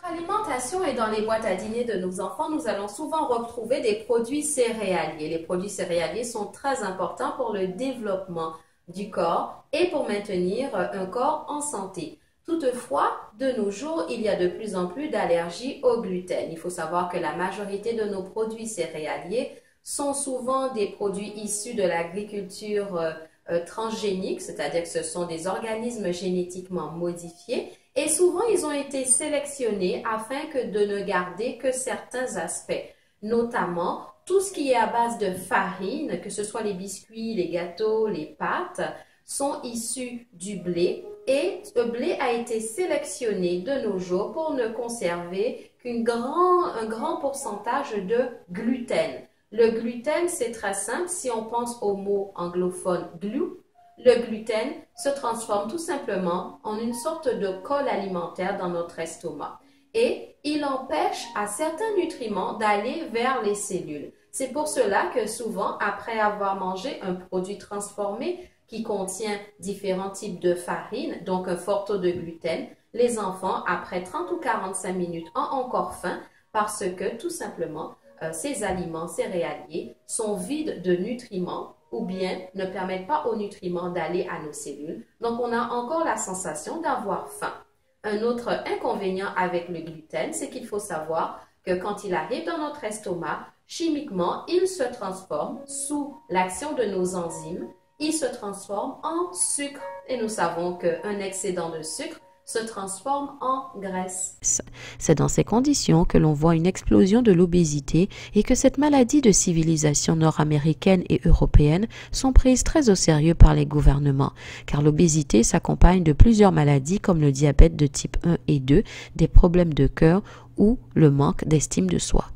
Alimentation et dans les boîtes à dîner de nos enfants, nous allons souvent retrouver des produits céréaliers. Les produits céréaliers sont très importants pour le développement du corps et pour maintenir un corps en santé. Toutefois, de nos jours, il y a de plus en plus d'allergies au gluten. Il faut savoir que la majorité de nos produits céréaliers sont souvent des produits issus de l'agriculture transgénique, c'est-à-dire que ce sont des organismes génétiquement modifiés et souvent ils ont été sélectionnés afin de ne garder que certains aspects, notamment tout ce qui est à base de farine, que ce soit les biscuits, les gâteaux, les pâtes, sont issus du blé et ce blé a été sélectionné de nos jours pour ne conserver un grand pourcentage de gluten. Le gluten, c'est très simple. Si on pense au mot anglophone glue, le gluten se transforme tout simplement en une sorte de colle alimentaire dans notre estomac. Et il empêche à certains nutriments d'aller vers les cellules. C'est pour cela que souvent, après avoir mangé un produit transformé qui contient différents types de farine, donc un fort taux de gluten, les enfants, après 30 ou 45 minutes, ont encore faim parce que tout simplement, ces aliments céréaliers sont vides de nutriments ou bien ne permettent pas aux nutriments d'aller à nos cellules. Donc, on a encore la sensation d'avoir faim. Un autre inconvénient avec le gluten, c'est qu'il faut savoir que quand il arrive dans notre estomac, chimiquement, il se transforme sous l'action de nos enzymes, il se transforme en sucre. Et nous savons qu'un excédent de sucre se transforme en graisse. C'est dans ces conditions que l'on voit une explosion de l'obésité et que cette maladie de civilisation nord-américaine et européenne sont prises très au sérieux par les gouvernements, car l'obésité s'accompagne de plusieurs maladies comme le diabète de type 1 et 2, des problèmes de cœur ou le manque d'estime de soi.